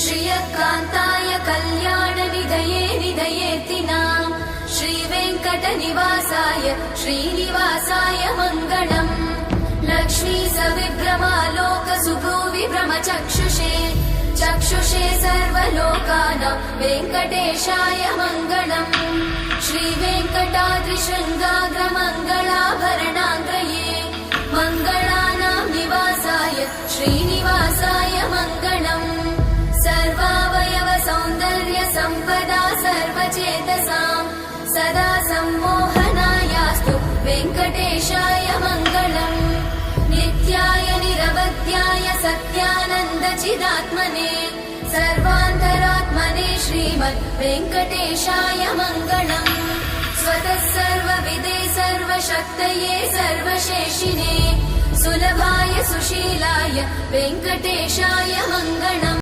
श्रियकान्ताय कल्याणनिधये निधयेतिनाम् श्रीवेङ्कटनिवासाय श्रीनिवासाय मङ्गलम् लक्ष्मी सविभ्रमालोकसुभुविभ्रमचक्षुषे चक्षुषे सर्वलोकानां वेङ्कटेशाय मङ्गलम् श्रीवेङ्कटाद्रिशृङ्गाग्रमङ्गलाभरणाङ्गये मङ्गलानां निवासाय श्रीनिवासाय मङ्गलम् सर्वावयव सौन्दर्य सम्पदा सर्वचेतसां सदा सम्मोहनायास्तु वेङ्कटेशाय मङ्गलम् नित्याय निरवध्याय सत्यानन्दचिदात्मने सर्वान्तरात्मने श्रीमद् वेङ्कटेशाय मङ्गलम् स्वतः सर्वविदे सर्वशक्तये सर्वशेषिने सुलभाय सुशीलाय वेङ्कटेशाय मङ्गलम्।